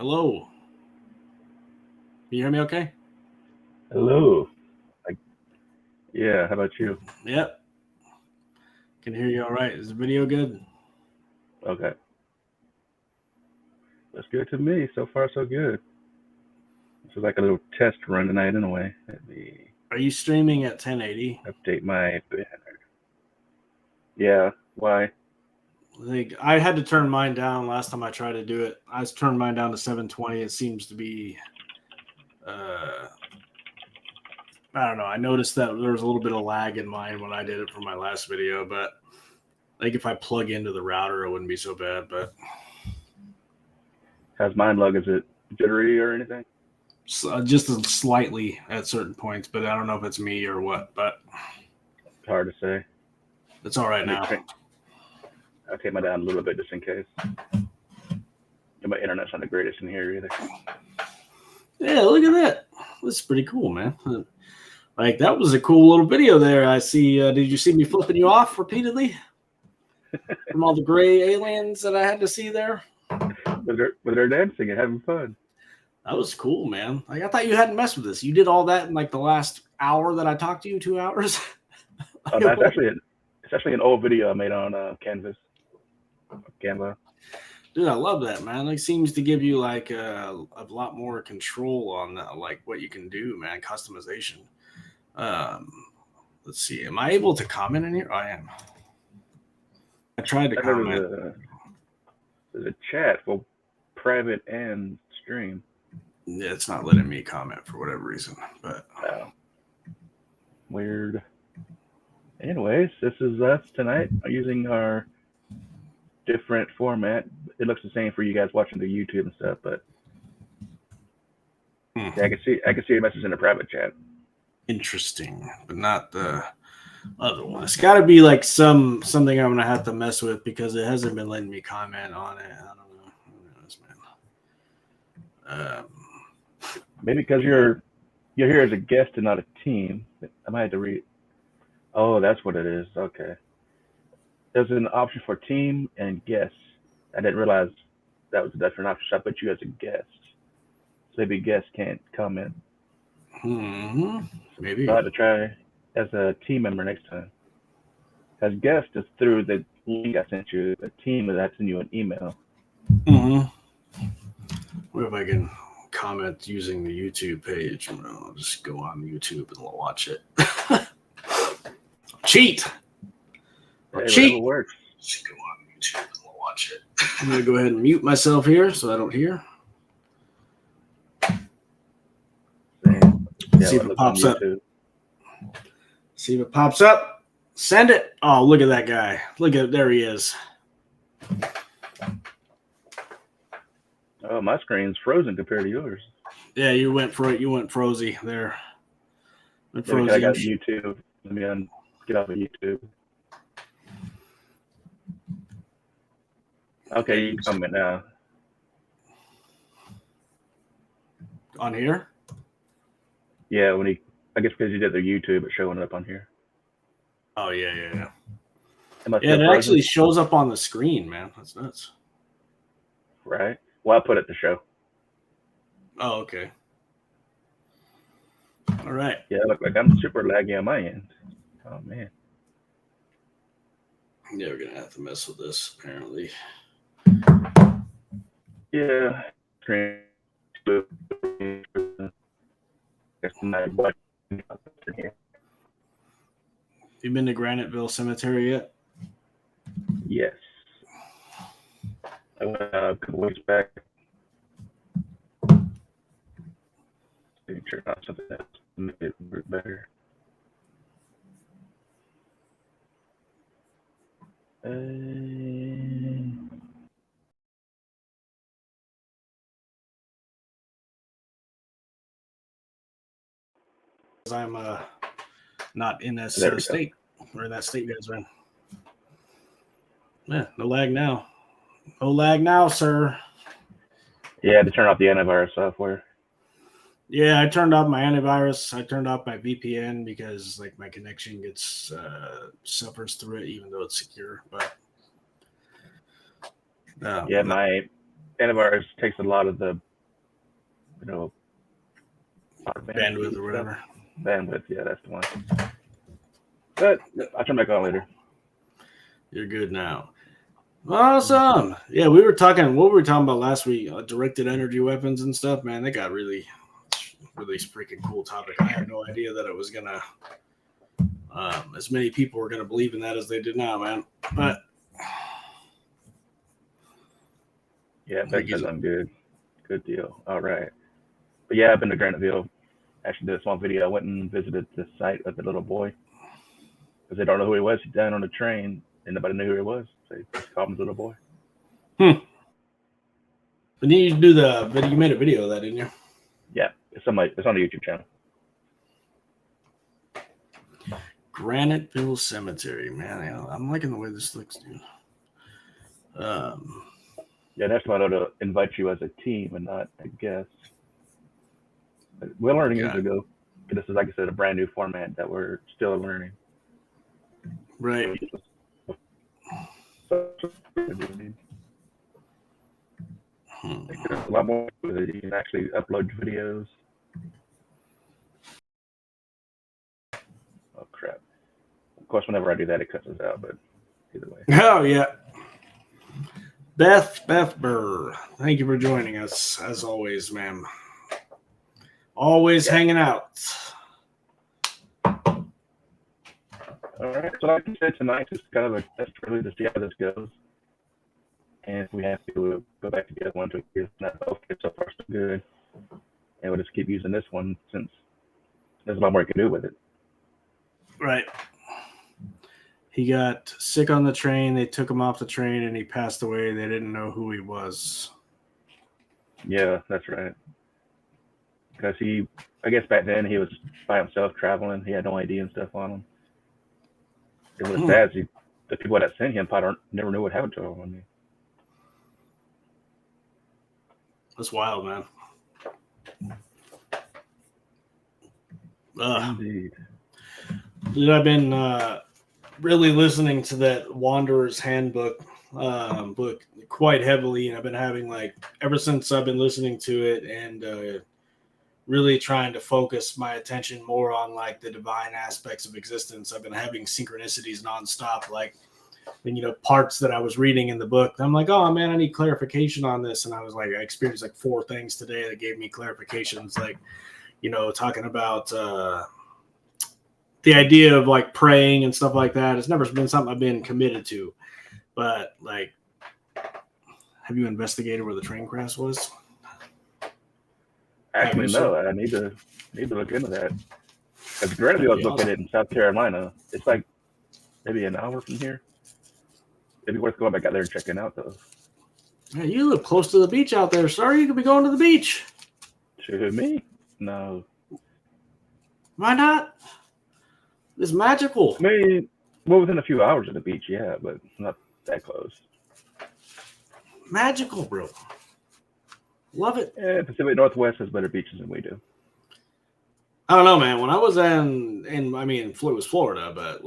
Hello. Can you hear me okay? Hello. Like, yeah, how about you? Yep. Can hear you all right. Is the video good? Okay. That's good to me. So far, so good. This is like a little test run tonight, in a way. Let me Are you streaming at 1080? update my banner. Yeah, why? I had to turn mine down last time I tried to do it. I turned mine down to 720. It seems to be, I don't know. I noticed that there was a little bit of lag in mine when I did it for my last video, but like if I plug into the router, it wouldn't be so bad. But How's mine look? Is it jittery or anything? just slightly at certain points, but I don't know if it's me or what. But It's hard to say. it's all right Let me now. I'll take my down a little bit just in case. And my internet's not the greatest in here either. Yeah, look at that. That's pretty cool, man. Like that was a cool little video there. I see. Did you see me flipping you off repeatedly from all the gray aliens that I had to see there? But they're dancing and having fun. That was cool, man. Like I thought you hadn't messed with this. You did all that in like the last hour that I talked to you, 2 hours. That's actually an old video I made on Canva. Dude, I love that, man. Like seems to give you like a lot more control on like what you can do, man. Customization. Let's see. Am I able to comment in here? I am. I tried to comment. There's a chat for private and stream. Yeah, it's not letting me comment for whatever reason, but Weird. Anyways, this is us tonight using our different format. It looks the same for you guys watching the YouTube and stuff, but yeah, I can see your message in the private chat. Interesting, but not the other one. It's got to be like something I'm gonna have to mess with because it hasn't been letting me comment on it. I don't know. Who knows, man? Maybe because you're here as a guest and not a team. I might have to read. Oh, that's what it is. Okay. There's an option for team and guests. I didn't realize that was a different option. So I put you as a guest. So maybe guests can't comment. Maybe. So I have to try as a team member next time. As guest is through the link I sent you. A team is I send you an email. What if I can comment using the YouTube page? I'll just go on YouTube and I'll watch it. Cheat. Hey, Cheat. Works. Just go on YouTube and I'll watch it. I'm gonna go ahead and mute myself here so I don't hear. See if it pops up. See if it pops up. Send it. Oh, look at that guy. Look at there he is. Oh, my screen's frozen compared to yours. Yeah, you went frozy there. I got YouTube. Let me get off of YouTube. Okay, you can comment now. On here? Yeah, I guess because you did the YouTube, it's showing up on here. Oh, yeah. Yeah, it actually shows up on the screen, man. That's nuts. Right. Well, I put it to show. Oh, okay. All right. Yeah, look like I'm super laggy on my end. Oh, man. Yeah, we're going to have to mess with this, apparently. Yeah. You been to Graniteville Cemetery yet? Yes. I went a couple weeks back. Turn on something else to make it work better. I'm not in that state or in that state you guys are in. Yeah, no lag now. No lag now, sir. Yeah, I had to turn off the antivirus software. Yeah, I turned off my antivirus. I turned off my VPN because like my connection gets suffers through it, even though it's secure. But my antivirus takes a lot of the you know, bandwidth or whatever. Bandwidth, yeah, that's the one. But I'll turn back on later. You're good now. Awesome. Yeah, we were talking. What were we talking about last week? Directed energy weapons and stuff. Man, they got really freaking cool topic. I had no idea that it was gonna. As many people were gonna believe in that as they did now, man. But yeah, that sounds good. Good deal. All right. But yeah, I've been to Graniteville. Actually did a small video. I went and visited the site of the little boy. Because they don't know who he was. He's down on the train and nobody knew who he was. So they just called him little boy. But you do the video. You made a video of that, didn't you? Yeah. It's on the YouTube channel. Graniteville Cemetery. Man, I'm liking the way this looks, dude. Yeah, that's why I ought to invite you as a team and not a guest. We're learning as we go. This is, like I said, a brand new format that we're still learning. Right. There's a lot more that you can actually upload videos. Oh crap! Of course, whenever I do that, it cuts us out. But either way. Oh yeah. Beth Burr, thank you for joining us as always, ma'am. Always hanging out. All right. So like I said, tonight is kind of a test really to see how this goes. And if we have to, we'll go back together 1 2 years. Not okay, so far so good. And we'll just keep using this one since there's a lot more you can do with it. Right. He got sick on the train. They took him off the train and he passed away. They didn't know who he was. Yeah, that's right. Because I guess back then he was by himself traveling. He had no ID and stuff on him. It was sad. The people that sent him probably never knew what happened to him. I mean, that's wild, man. indeed. Dude, I've been really listening to that Wanderer's Handbook book quite heavily, and I've been having ever since I've been listening to it and really trying to focus my attention more on the divine aspects of existence. I've been having synchronicities nonstop, parts that I was reading in the book. I'm like, oh man, I need clarification on this. And I was I experienced 4 things today that gave me clarifications, talking about the idea of praying and stuff like that. It's never been something I've been committed to, but have you investigated where the train crash was? Actually, no. I need to look into that. Because Graniteville is located in South Carolina. It's maybe an hour from here. It'd be worth going back out there and checking out, though. Yeah, you live close to the beach out there, sir. You could be going to the beach. To me? No. Why not? It's magical. I mean, within a few hours of the beach, yeah, but not that close. Magical, bro. Love it. Yeah, Pacific Northwest has better beaches than we do. I don't know, man. When I was it was Florida, but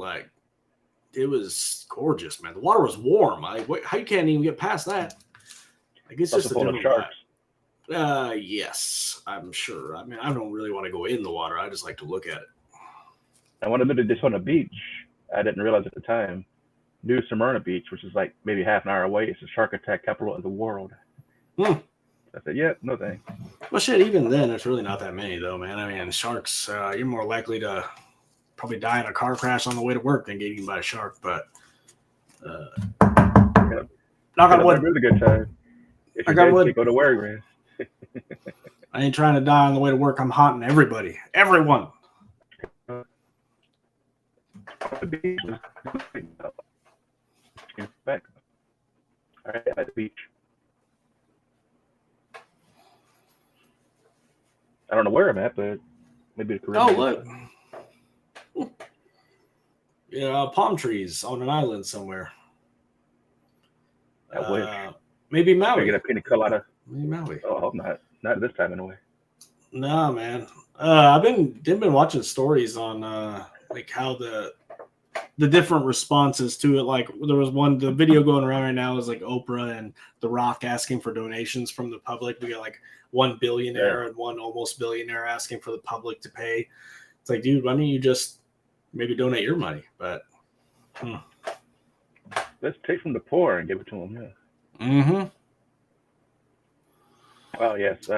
it was gorgeous, man. The water was warm. How you can't even get past that? It's just a different sharks. Yes, I'm sure. I mean, I don't really want to go in the water. I just like to look at it. I wanted to do this on a beach. I didn't realize at the time. New Smyrna Beach, which is maybe half an hour away. It's the shark attack capital of the world. I said, yeah, no thanks. Well, shit, even then, there's really not that many, though, man. I mean, sharks, you're more likely to probably die in a car crash on the way to work than get eaten by a shark, but knock on wood. Really good time. If you're dead, go to work, man. I ain't trying to die on the way to work. I'm haunting everybody. Everyone. Back. All right, at the beach. I don't know where I'm at, but maybe the Caribbean. Oh, look. Yeah, palm trees on an island somewhere. I wish. Maybe Maui. I get a pina colada. Maybe Maui. Oh, I hope not. Not this time, anyway. No, man. I've been watching stories on how the different responses to it. Like there was the video going around right now is like Oprah and The Rock asking for donations from the public. We got like one billionaire and one almost billionaire asking for the public to pay. It's like, dude, why don't you just maybe donate your money? But let's take from the poor and give it to them. Yeah. Mm-hmm. Well, yes.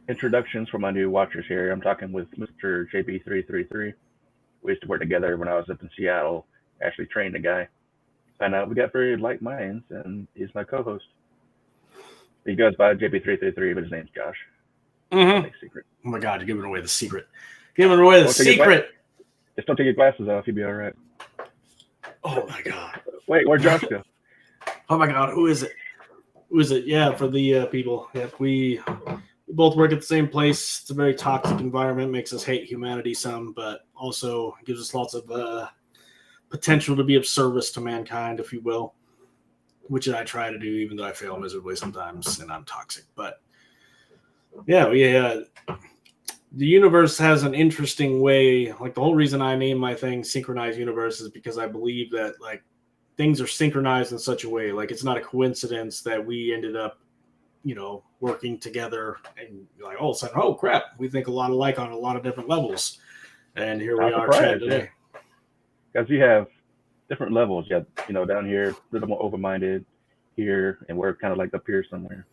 Introductions for my new watchers here. I'm talking with Mr. JB333. We used to work together when I was up in Seattle. Actually trained a guy. And we got very like minds, and he's my co-host. He goes by JB333, but his name's Josh. Mm-hmm. Big secret. Oh my God, you're giving away the secret. Giving away the secret. Just don't take your glasses off. You'll be all right. Oh my God. Wait, where'd Josh go? Oh my God, who is it? Who is it? Yeah, for the people. Yeah, we both work at the same place. It's a very toxic environment. Makes us hate humanity some, but also gives us lots of potential to be of service to mankind, if you will, which I try to do, even though I fail miserably sometimes and I'm toxic. But yeah, the universe has an interesting way. Like the whole reason I named my thing Synchronized Universe is because I believe that like things are synchronized in such a way. Like it's not a coincidence that we ended up, working together and like all of a sudden, oh crap, we think a lot alike on a lot of different levels. And here we are chatting today. Because you have different levels. You have, down here, a little more open-minded here, and we're kind of like up here somewhere.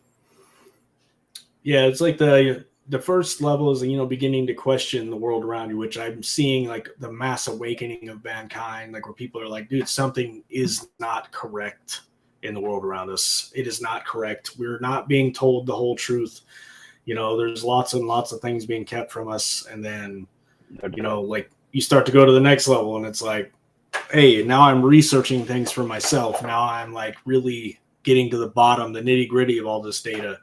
Yeah, it's like the first level is, beginning to question the world around you, which I'm seeing like the mass awakening of mankind, like where people are like, dude, something is not correct in the world around us. It is not correct. We're not being told the whole truth. There's lots and lots of things being kept from us. And then, like you start to go to the next level and it's like, hey, now I'm researching things for myself. Now I'm like really getting to the bottom, the nitty gritty of all this data.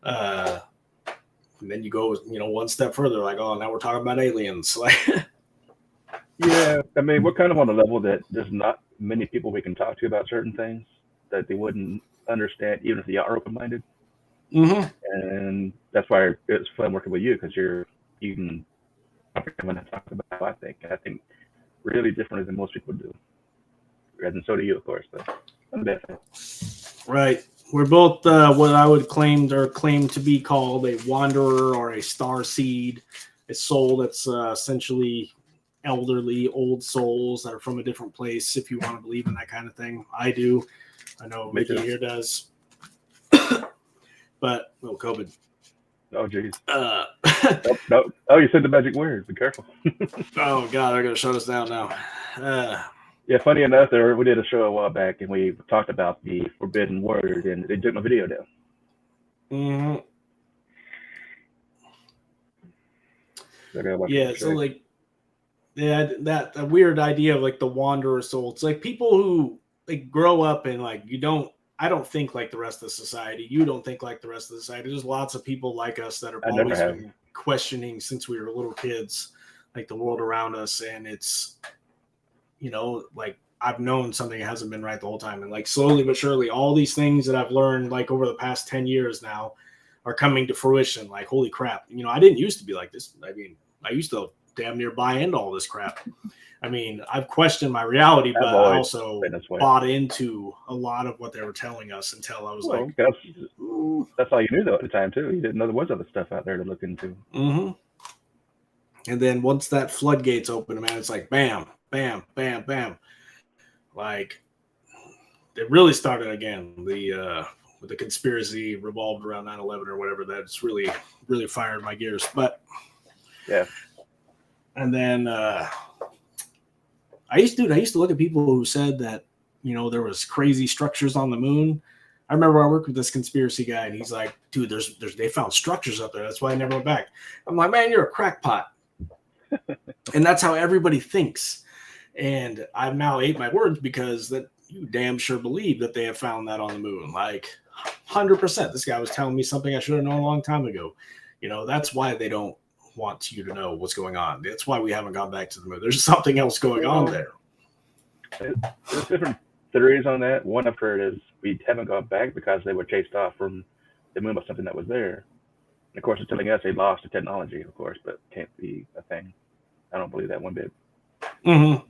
And then you go, one step further, like, oh, now we're talking about aliens. Like, yeah, I mean, we're kind of on a level that there's not many people we can talk to about certain things that they wouldn't understand, even if they are open-minded. Mm-hmm. And that's why it's fun working with you, because you can when I talk about, I think really differently than most people do. And so do you, of course. But I'm definitely right. We're both what I would claim to be called a wanderer or a star seed, a soul that's essentially elderly, old souls that are from a different place, if you want to believe in that kind of thing. I do. I know Mickey here does. But, COVID. Oh, geez. Nope. Oh, you said the magic word. Be careful. Oh, God, they're going to shut us down now. Yeah, funny enough, we did a show a while back, and we talked about the forbidden word, and they took my video down. Mm-hmm. So like, that weird idea of like the wanderer soul. It's like people who like grow up and like I don't think like the rest of society. You don't think like the rest of society. There's lots of people like us that have always been questioning since we were little kids, like the world around us, and it's. Like I've known something hasn't been right the whole time. And like slowly but surely, all these things that I've learned like over the past 10 years now are coming to fruition. Like, holy crap. I didn't used to be like this. I mean, I used to damn near buy into all this crap. I mean, I've questioned my reality, but I also bought into a lot of what they were telling us until I was that's all you knew though at the time too. You didn't know there was other stuff out there to look into. Mm-hmm. And then once that floodgates open, man, it's like, bam, bam, bam, bam. Like it really started again. With the conspiracy revolved around 9/11 or whatever. That's really, really fired my gears. But yeah. And then I used to look at people who said that there was crazy structures on the moon. I remember I worked with this conspiracy guy, and he's like, "Dude, they found structures up there. That's why I never went back." I'm like, "Man, you're a crackpot." And that's how everybody thinks. And I've now ate my words because that you damn sure believe that they have found that on the moon. Like 100%. This guy was telling me something I should have known a long time ago. That's why they don't want you to know what's going on. That's why we haven't gone back to the moon. There's something else going on there. There's different theories on that. One I've heard is we haven't gone back because they were chased off from the moon by something that was there. And of course, they're telling us they lost the technology, of course, but can't be a thing. I don't believe that one bit. Mm-hmm.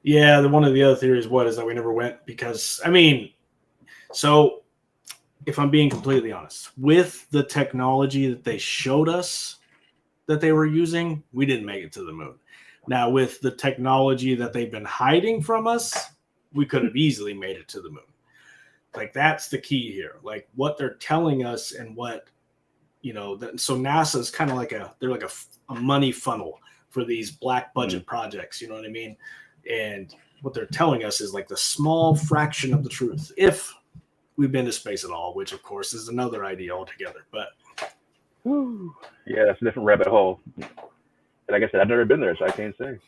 Yeah, one of the other theories is that we never went because, I mean, so if I'm being completely honest, with the technology that they showed us that they were using, we didn't make it to the moon. Now, with the technology that they've been hiding from us, we could have easily made it to the moon. Like, that's the key here. Like, what they're telling us and what, so NASA is kind of like they're like a money funnel for these black budget projects. You know what I mean? And what they're telling us is like the small fraction of the truth, if we've been to space at all, which of course is another idea altogether. But yeah, that's a different rabbit hole. And like I said, I've never been there, so I can't say.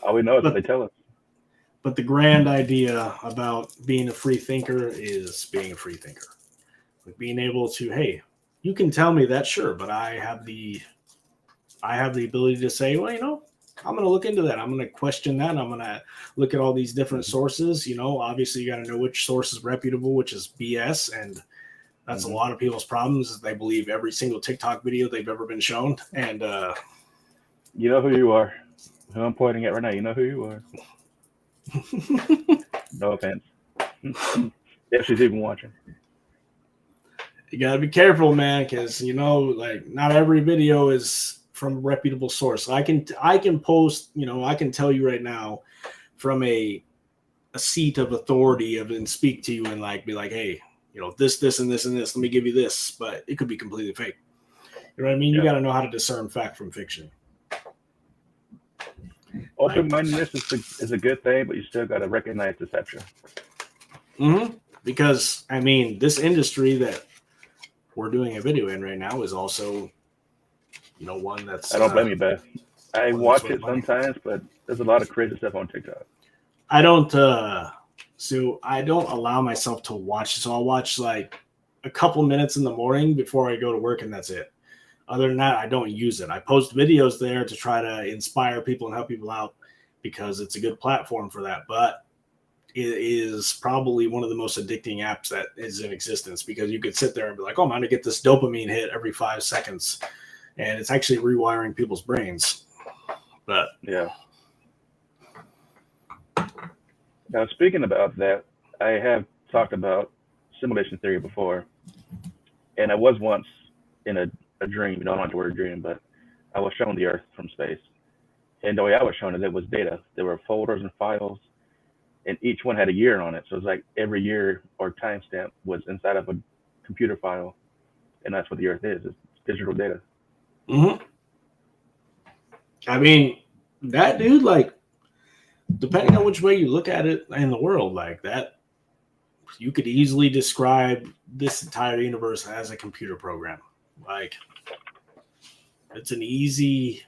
All we know is what they tell us. But the grand idea about being a free thinker is being a free thinker. Like being able to, hey, you can tell me that, sure, but I have the ability to say, well, I'm going to look into that. I'm going to question that. I'm going to look at all these different sources. Obviously you got to know which source is reputable, which is BS. And that's a lot of people's problems is they believe every single TikTok video they've ever been shown. And you know who you are. Who I'm pointing at right now, you know who you are. No offense. If she's even watching. You got to be careful, man, because, like not every video is from a reputable source. I can post, I can tell you right now from a seat of authority and speak to you and like be like, hey, this and this and this, let me give you this, but it could be completely fake. You know what I mean? Yeah. You got to know how to discern fact from fiction. Open-mindedness is a good thing, but you still got to recognize deception. Because, I mean, this industry that we're doing a video in right now is also, one that's... I don't blame you, Beth. I watch it sometimes, but there's a lot of crazy stuff on TikTok. I don't allow myself to watch. So I'll watch like a couple minutes in the morning before I go to work, and that's it. Other than that, I don't use it. I post videos there to try to inspire people and help people out because it's a good platform for that. But it is probably one of the most addicting apps that is in existence because you could sit there and be like, oh, I'm going to get this dopamine hit every 5 seconds. And it's actually rewiring people's brains. But yeah. Now, speaking about that, I have talked about simulation theory before. And I was once in a dream, I don't like the word dream, but I was shown the Earth from space. And the way I was shown it was data. There were folders and files, and each one had a year on it. So it's like every year or timestamp was inside of a computer file, and that's what the Earth is. It's digital data. I mean, that dude, like, depending on which way you look at it in the world, like that, you could easily describe this entire universe as a computer program. Like, it's an easy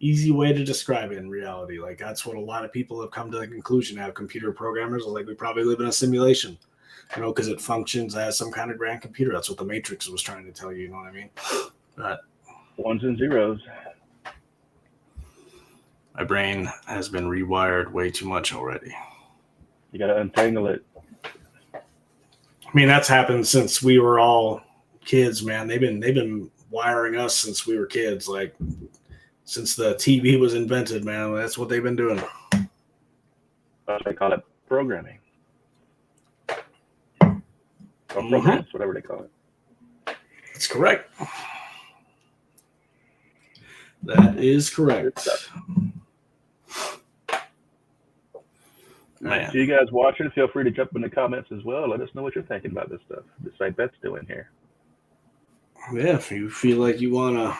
way to describe it in reality. Like, that's what a lot of people have come to the conclusion of computer programmers. Like, we probably live in a simulation, because it functions as some kind of grand computer. That's what the Matrix was trying to tell you. You know what I mean? But ones and zeros. My brain has been rewired way too much already. You got to untangle it. I mean, that's happened since we were all kids, man. They've been wiring us since we were kids. Like, since the TV was invented, man, that's what they've been doing. They call it programming. Or programs, whatever they call it. That's correct. That is correct. Man. So you guys watching, feel free to jump in the comments as well. Let us know what you're thinking about this stuff. Just like Beth's doing here. Yeah, if you feel like you want to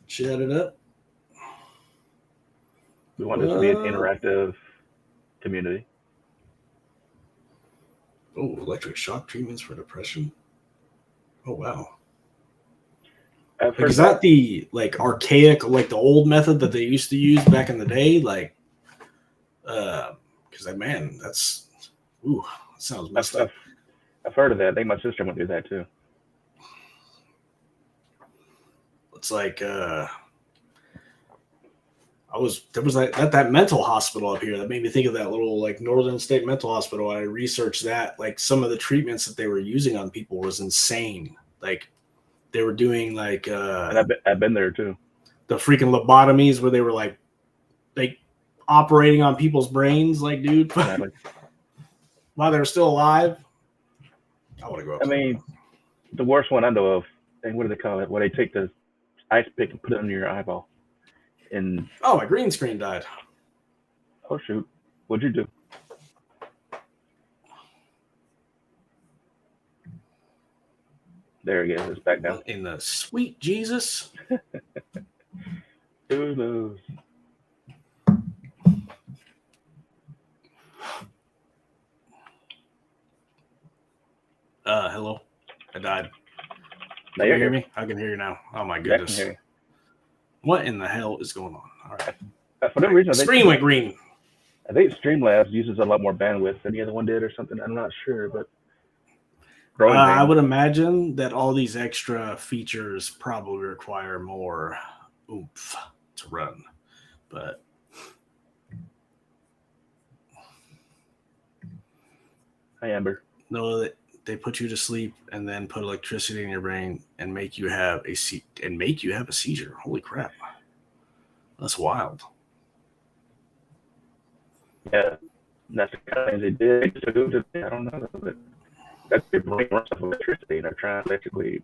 chat it up. We want this to be an interactive community. Oh, electric shock treatments for depression? Oh, wow. Is that the, like, archaic, like, the old method that they used to use back in the day? Like, because, man, that sounds messed up. I've heard of that. I think my sister went through that, too. It's like, there was like that mental hospital up here that made me think of that little, like, Northern State Mental Hospital. I researched that. Like, some of the treatments that they were using on people was insane. Like, they were doing, like, and I've been there, too. The freaking lobotomies where they were, like, like operating on people's brains, like, dude, Exactly. while they're still alive. I want to go up. I mean, the worst one I know of, and what do they call it? Where they take the ice pick and put it under your eyeball. And oh, my green screen died. oh shoot, what'd you do? There it is. It's back down. In the sweet Jesus. Who knows? Hello. I died. Now Can you you're hear here. me? I can hear you now. Oh my Yeah, I can goodness. hear you. What in the hell is going on? All right. For that reason, Screen went green. I think Streamlabs uses a lot more bandwidth than the other one did, or something. I'm not sure, but growing pains. I would imagine that all these extra features probably require more oomph to run, but Hi, Amber. know that they put you to sleep and then put electricity in your brain and make you have a seizure. Holy crap, that's wild. Yeah, that's the kind of things they did. I don't know, but that's their brain runs off electricity, and they're trying to electrically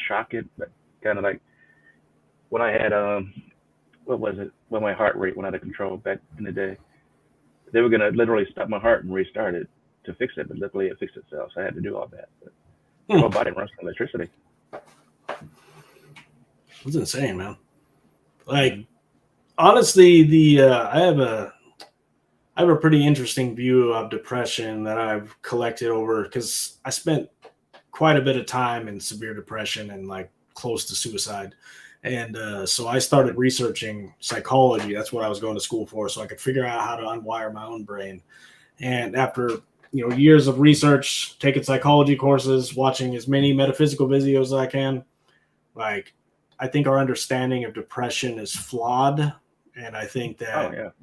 shock it. But kind of like when I had what was it? When my heart rate went out of control back in the day, they were gonna literally stop my heart and restart it to fix it, but luckily it fixed itself. So I had to do all that. But my body runs on electricity. That's insane, man. Like, honestly, I have a pretty interesting view of depression that I've collected over, because I spent quite a bit of time in severe depression and like close to suicide. And so I started researching psychology. That's what I was going to school for, so I could figure out how to unwire my own brain. And after years of research, taking psychology courses, watching as many metaphysical videos as I can, like, I think our understanding of depression is flawed. And I think that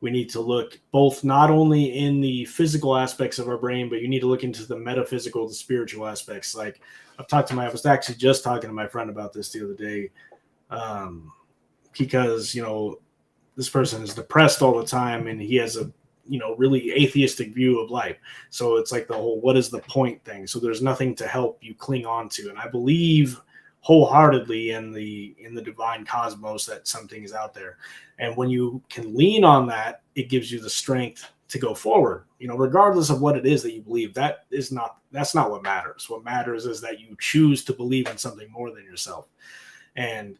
we need to look both not only in the physical aspects of our brain, but you need to look into the metaphysical, the spiritual aspects. Like, I was actually just talking to my friend about this the other day, because, this person is depressed all the time and he has a, really atheistic view of life. So it's like the whole, what is the point thing? So there's nothing to help you cling on to. And I believe wholeheartedly in the divine cosmos that something is out there. And when you can lean on that, it gives you the strength to go forward, regardless of what it is that you believe. That's not what matters. What matters is that you choose to believe in something more than yourself. And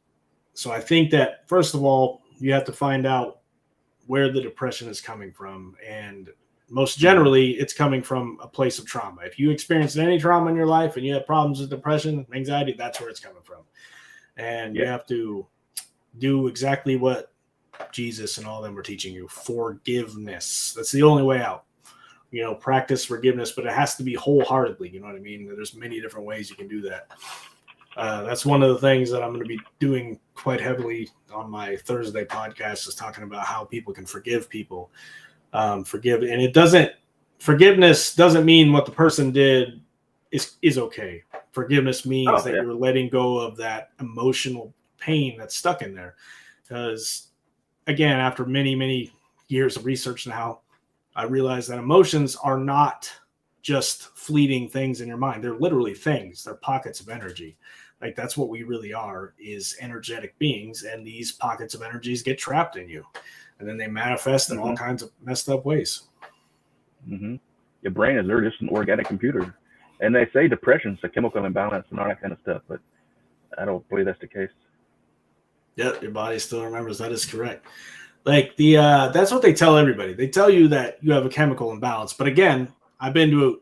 so I think that, first of all, you have to find out where the depression is coming from. And most generally, it's coming from a place of trauma. If you experienced any trauma in your life and you have problems with depression, anxiety, that's where it's coming from. And you have to do exactly what Jesus and all of them were teaching you: forgiveness. That's the only way out. Practice forgiveness, but it has to be wholeheartedly. You know what I mean? There's many different ways you can do that. That's one of the things that I'm going to be doing quite heavily on my Thursday podcast, is talking about how people can forgive people. Forgive, and forgiveness doesn't mean what the person did is okay. Forgiveness means that you're letting go of that emotional pain that's stuck in there. Because, again, after many, many years of research now, I realize that emotions are not just fleeting things in your mind. They're literally things. They're pockets of energy. Like, that's what we really are, is energetic beings. And these pockets of energies get trapped in you. And then they manifest in all kinds of messed up ways. Mm-hmm. Your brain is just an organic computer. And they say depression's a chemical imbalance and all that kind of stuff, but I don't believe that's the case. Yeah, your body still remembers. That is correct. Like, that's what they tell everybody. They tell you that you have a chemical imbalance. But again, I've been to,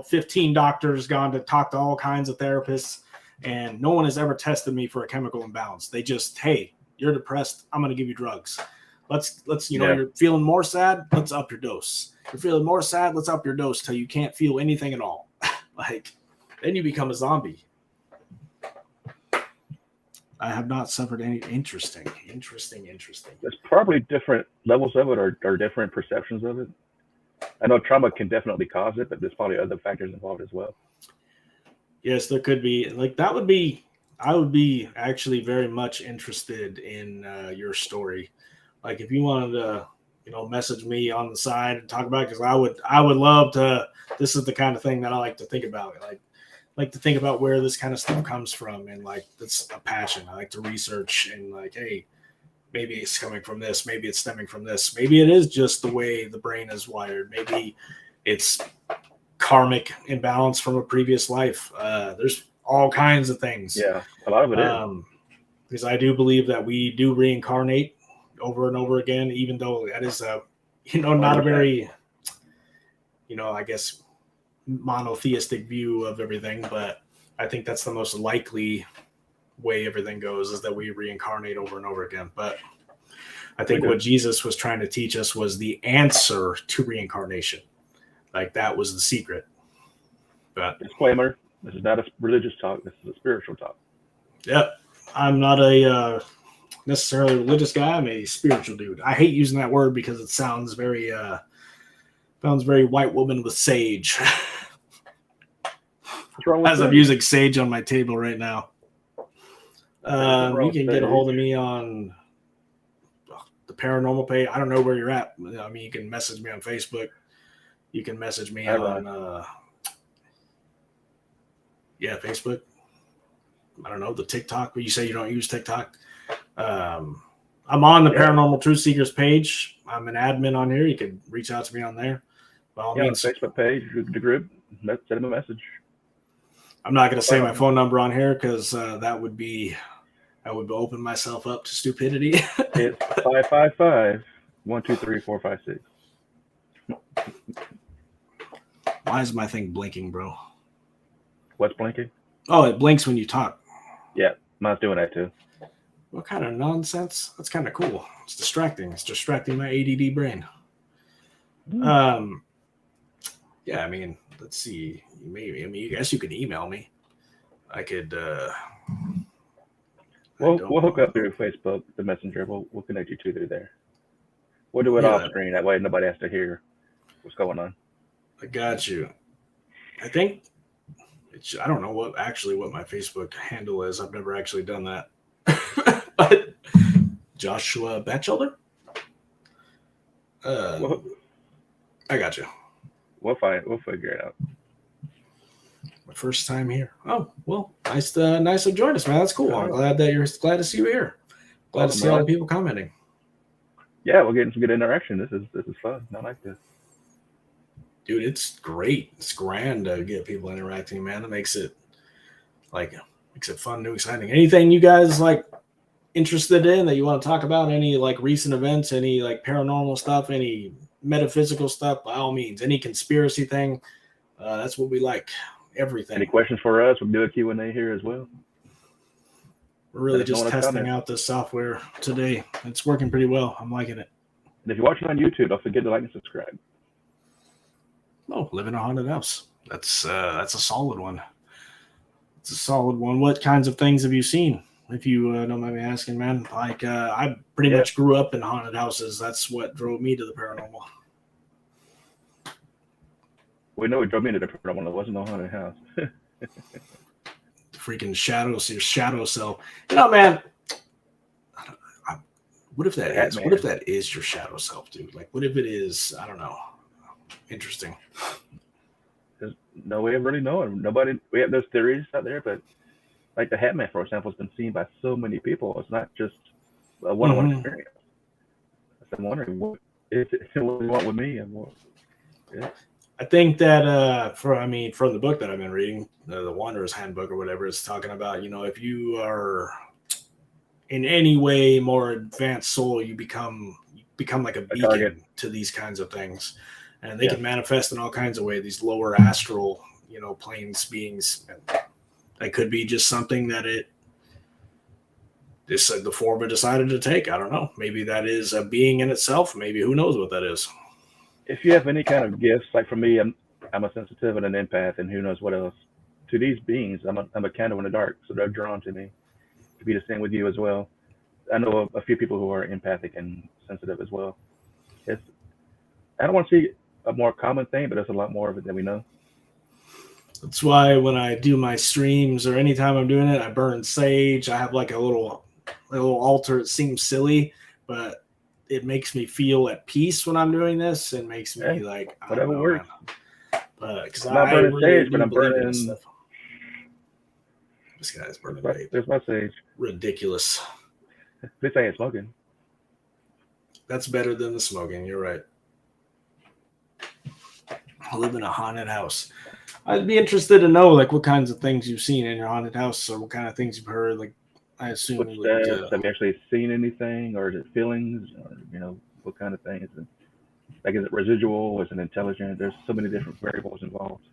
15 doctors, gone to talk to all kinds of therapists, and no one has ever tested me for a chemical imbalance. They just, hey, you're depressed, I'm going to give you drugs. Let's you're feeling more sad, let's up your dose. You're feeling more sad, let's up your dose till you can't feel anything at all. Like, then you become a zombie. I have not suffered any. Interesting. There's probably different levels of it, or different perceptions of it. I know trauma can definitely cause it, but there's probably other factors involved as well. Yes, there could be. Like, I would be actually very much interested in your story. Like if you wanted to, message me on the side and talk about it, because I would love to. This is the kind of thing that I like to think about. Like to think about where this kind of stuff comes from, and like that's a passion. I like to research and like, hey, maybe it's coming from this, maybe it's stemming from this, maybe it is just the way the brain is wired, maybe it's karmic imbalance from a previous life. There's all kinds of things. Yeah, a lot of it is. Because I do believe that we do reincarnate over and over again, even though that is a, not a very, I guess, monotheistic view of everything. But I think that's the most likely way everything goes, is that we reincarnate over and over again. But I think what Jesus was trying to teach us was the answer to reincarnation. Like that was the secret. But disclaimer: this is not a religious talk. This is a spiritual talk. Yep. I'm not a necessarily religious guy. I'm a spiritual dude. I hate using that word because it sounds very white woman with sage. What's wrong with As I'm using sage on my table right now. You can get a hold of me on the Paranormal page. I don't know where you're at. I mean, you can message me on Facebook. You can message me on Facebook. I don't know, the TikTok, but you say you don't use TikTok. I'm on the Paranormal Truth Seekers page. I'm an admin on here. You can reach out to me on there. By all means. On the Facebook page, the group, send them a message. I'm not going to say my phone number on here because I would open myself up to stupidity. It's 555-123-456. Why is my thing blinking, bro? What's blinking? Oh, it blinks when you talk. Yeah, mine's doing that too. What kind of nonsense? That's kind of cool. It's distracting. It's distracting my ADD brain. Yeah, I mean, let's see. Maybe, I guess you could email me. I could. We'll hook up through Facebook, the messenger. We'll connect you two through there. We'll do it off screen. That way nobody has to hear what's going on. I got you. I think. I don't know what my Facebook handle is. I've never actually done that. But Joshua Batchelder? I got you. We'll figure it out. My first time here. Oh, well, nice to join us, man. That's cool. I'm glad to see you here. Glad to see all the people commenting. Yeah, we're getting some good interaction. This is fun. I like this. Dude, it's great. It's grand to get people interacting, man. It makes it fun, new, exciting. Anything you guys like interested in that you want to talk about? Any like recent events? Any like paranormal stuff? Any metaphysical stuff? By all means, any conspiracy thing. That's what we like. Everything. Any questions for us? We'll do a Q&A here as well. We're really just testing out this software today. It's working pretty well. I'm liking it. And if you're watching on YouTube, don't forget to like and subscribe. Oh, live in a haunted house. That's a solid one. It's a solid one. What kinds of things have you seen? If you don't mind me asking, man. Like I pretty much grew up in haunted houses. That's what drove me to the paranormal. We know it drove me to the paranormal. There wasn't no haunted house. Freaking shadows, your shadow self. Man. What if that is? What if that is your shadow self, dude? Like, what if it is? I don't know. Interesting. There's no way of really knowing. We have those theories out there, but like the Hat Man, for example, has been seen by so many people. It's not just a one-on-one experience. I'm wondering what is it what you want with me and what. Yeah. I think that from the book that I've been reading, the Wanderer's Handbook or whatever, it's talking about, if you are in any way more advanced soul, you become like a beacon target to these kinds of things. And they can manifest in all kinds of ways, these lower astral, planes, beings. That could be just something that the former decided to take. I don't know. Maybe that is a being in itself. Maybe who knows what that is. If you have any kind of gifts, like for me, I'm a sensitive and an empath, and who knows what else. To these beings, I'm a candle in the dark, so they're drawn to me. To be the same with you as well. I know a few people who are empathic and sensitive as well. I don't want to see a more common thing, but there's a lot more of it than we know. That's why when I do my streams or anytime I'm doing it, I burn sage. I have like a little altar. It seems silly, but it makes me feel at peace when I'm doing this, and makes me like, I don't whatever know, works. man. Because I'm not I burning really sage, but do I'm believe in this burning. stuff. This guy's burning vape. There's my sage. Ridiculous. This ain't smoking. That's better than the smoking. You're right. I live in a haunted house. I'd be interested to know like what kinds of things you've seen in your haunted house, or what kind of things you've heard. Like, I assume What you steps? Have you actually seen anything, or is it feelings, or what kind of thing is it? Like, is it residual? Is it intelligent? There's so many different variables involved.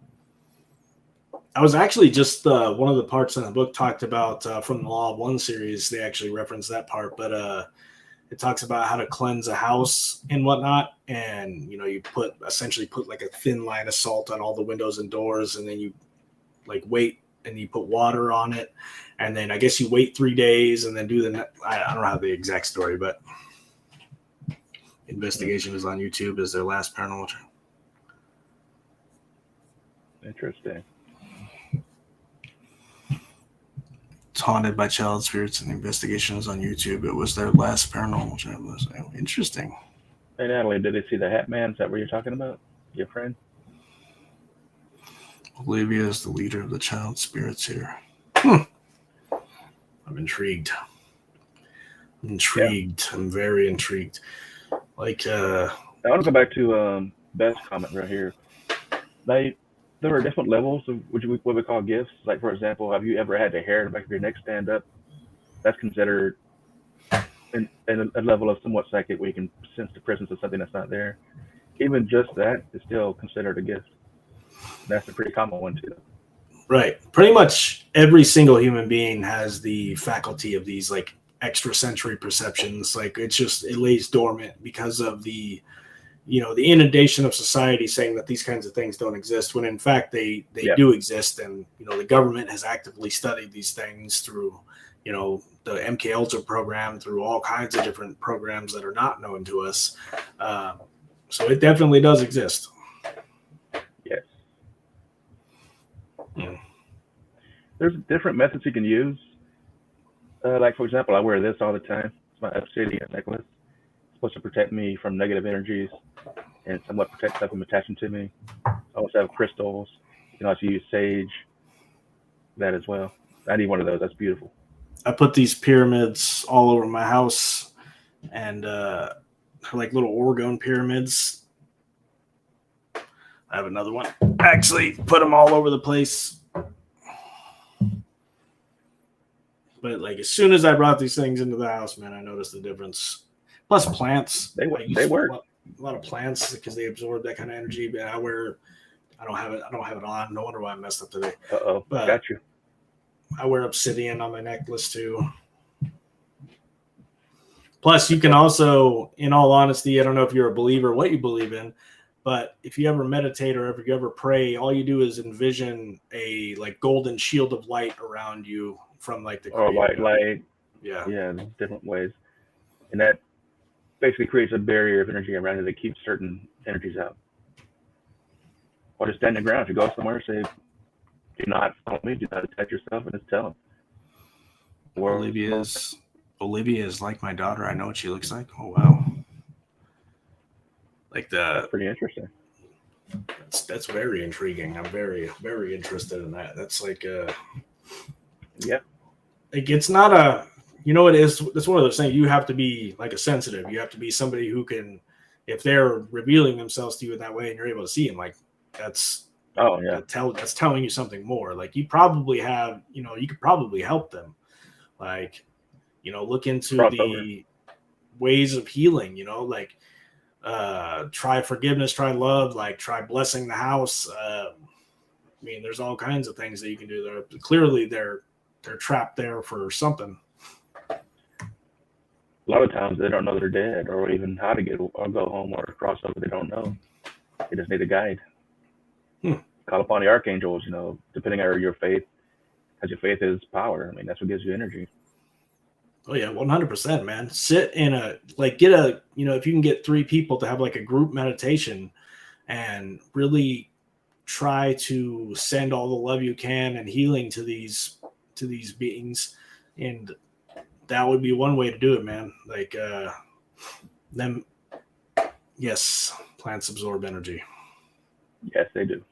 I was actually just one of the parts in the book talked about from the Law of One series. They actually referenced that part, but it talks about how to cleanse a house and whatnot. And you essentially put like a thin line of salt on all the windows and doors, and then you like wait and you put water on it, and then I guess you wait 3 days and then do I don't know the exact story, but Investigation is on YouTube as their last paranormal channel. Interesting. It's haunted by child spirits, and Investigation is on YouTube. It was their last paranormal channel. Interesting. Hey, Natalie, did they see the Hat Man? Is that what you're talking about? Your friend? Olivia is the leader of the child spirits here. I'm intrigued. Yeah. I'm very intrigued. Like, I want to go back to Beth's comment right here. There are different levels of what we call gifts. Like, for example, have you ever had the hair in the back of your neck stand up? That's considered a level of somewhat psychic, where you can sense the presence of something that's not there. Even just that is still considered a gift. That's a pretty common one too. Right. Pretty much every single human being has the faculty of these like extrasensory perceptions. Like, it lays dormant because of the inundation of society saying that these kinds of things don't exist, when in fact they do exist. And the government has actively studied these things through the MK Ultra program, through all kinds of different programs that are not known to us. So it definitely does exist. Yes. Yeah. There's different methods you can use. Like, for example, I wear this all the time. It's my obsidian necklace. It's supposed to protect me from negative energies and somewhat protect stuff from attaching to me. I also have crystals. You can also use sage. That as well. I need one of those. That's beautiful. I put these pyramids all over my house, and they're like little orgone pyramids. I have another one. Actually, put them all over the place. But like, as soon as I brought these things into the house, man, I noticed the difference. Plus plants. They work. A lot of plants, because they absorb that kind of energy. But I don't have it on. No wonder why I messed up today. Got you. I wear obsidian on my necklace too. Plus, you can also, in all honesty, I don't know if you're a believer, what you believe in, but if you ever meditate or if you ever pray, all you do is envision a like golden shield of light around you from like the white light. Yeah, different ways, and that basically creates a barrier of energy around it that keeps certain energies out. Or just stand the ground. If you go somewhere, say, "Do not follow me. Do not attach yourself," and just tell them. Olivia is like my daughter. I know what she looks like. Oh wow! That's pretty interesting. That's very intriguing. I'm very, very interested in that. That's like yeah. Like, it's not a, it is. It's one of those things. You have to be like a sensitive. You have to be somebody who can, if they're revealing themselves to you in that way, and you're able to see them, like that's. Oh yeah. That's telling you something more. Like, you probably have, you could probably help them. Like, look into the ways of healing, like try forgiveness, try love, like try blessing the house. There's all kinds of things that you can do there. Clearly they're trapped there for something. A lot of times they don't know they're dead, or even how to go home, or cross over. They don't know. They just need a guide. Call upon the archangels, depending on your faith, because your faith is power. That's what gives you energy. Oh yeah, 100%, man. Sit in if you can get 3 people to have like a group meditation and really try to send all the love you can and healing to these beings. And that would be one way to do it, man. Like, Them, yes, plants absorb energy. Yes, they do.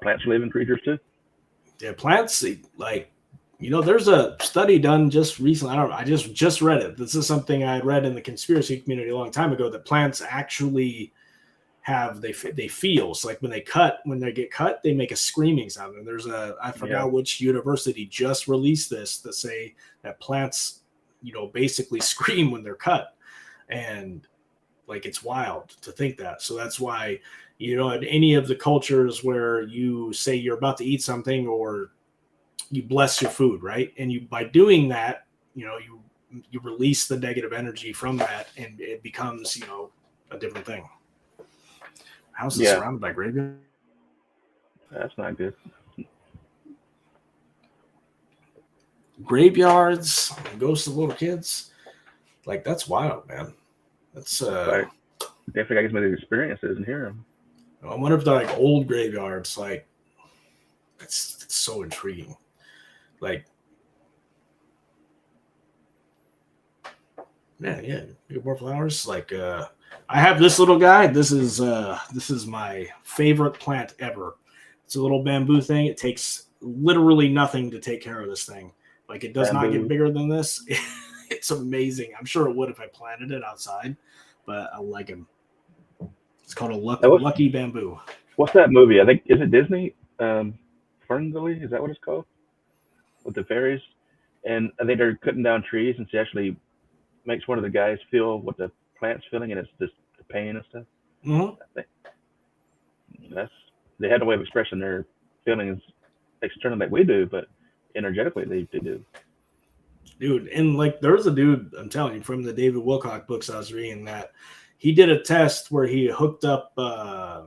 Plants are living creatures too. Yeah, plants like there's a study done just recently. I just read it. This is something I read in the conspiracy community a long time ago that plants actually have they feel. So like when they get cut, they make a screaming sound. And there's I forgot which university just released this that say that plants, basically scream when they're cut. And like it's wild to think that. So that's why in any of the cultures where you say you're about to eat something or you bless your food, right? And you by doing that, you release the negative energy from that, and it becomes a different thing. House is surrounded by graveyard. That's not good. Graveyards, ghosts of little kids, like that's wild, man. That's Right. Definitely, I guess maybe experiences and hear them. I wonder if they're like old graveyards. Like it's so intriguing. Like, man, yeah, get more flowers. Like, I have this little guy. This is my favorite plant ever. It's a little bamboo thing. It takes literally nothing to take care of this thing. Like, it does not get bigger than this. It's amazing. I'm sure it would if I planted it outside, but I like him. It's called a lucky bamboo. What's that movie? I think is it Disney? Ferngully, is that what it's called? With the fairies, and I think they're cutting down trees, and she actually makes one of the guys feel what the plant's feeling, and it's just the pain and stuff. Mm-hmm. I think they had no way of expressing their feelings externally like we do, but energetically they do. Dude, and like there's a dude, I'm telling you, from the David Wilcock books I was reading, that he did a test where he hooked up I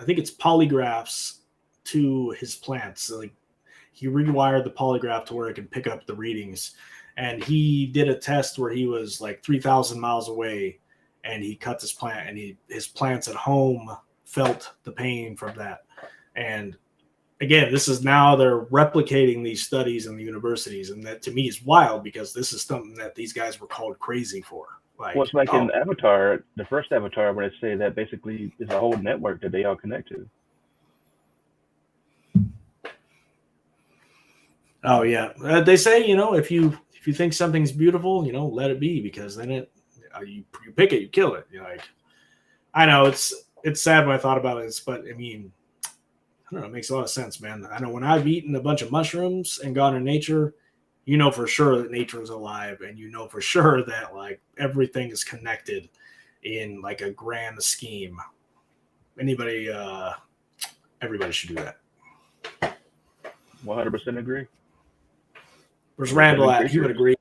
think it's polygraphs to his plants. So like he rewired the polygraph to where it could pick up the readings. And he did a test where he was like 3,000 miles away, and he cut his plant, and his plants at home felt the pain from that. And again, this is now they're replicating these studies in the universities, and that to me is wild because this is something that these guys were called crazy for. Like, well, it's like in Avatar, the first Avatar, where they say that basically is a whole network that they all connect to. Oh yeah, they say if you think something's beautiful, let it be, because then you pick it, you kill it. Like, I know it's sad when I thought about it, but I mean, I don't know, it makes a lot of sense, man. I know when I've eaten a bunch of mushrooms and gone to nature, for sure that nature is alive, and for sure that like everything is connected in like a grand scheme. Everybody should do that. 100% agree. Where's Randall at? He would agree.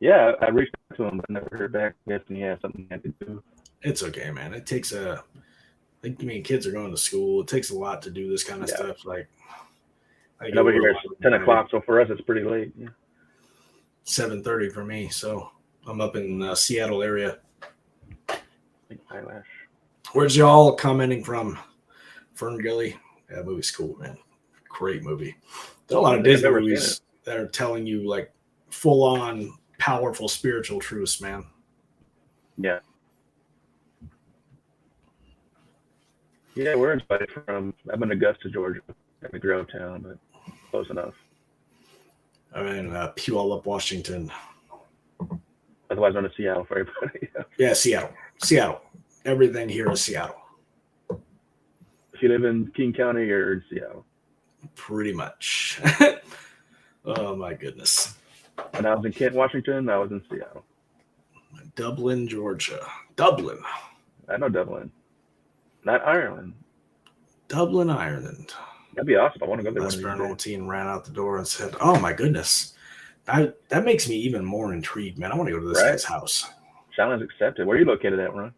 Yeah, I reached out to him, but never heard back. I guess he had something I could do. It's okay, man. It takes kids are going to school. It takes a lot to do this kind of stuff. Like, over here it's 10 o'clock, so for us it's pretty late. Yeah. 7:30 for me, so I'm up in Seattle area. Eyelash. Where's y'all commenting from? Ferngully. Yeah, that movie's cool, man. Great movie. There are a lot of Disney movies that are telling you like full on powerful spiritual truths, man. Yeah. Yeah, we're invited from. I'm in Augusta, Georgia, in the Grove town, but close enough. I'm in Puyallup, Washington. Otherwise known as Seattle for everybody. Yeah, Seattle. Everything here is Seattle. If you live in King County, you're in Seattle. Pretty much. Oh my goodness. When I was in Kent, Washington, I was in Seattle. Dublin, Georgia. Dublin. I know Dublin. Not Ireland. Dublin, Ireland. That'd be awesome. I want to go there. Last paranormal team ran out the door and said, "Oh my goodness, that makes me even more intrigued, man. I want to go to this guy's house." Challenge accepted. Where are you located at, Ron?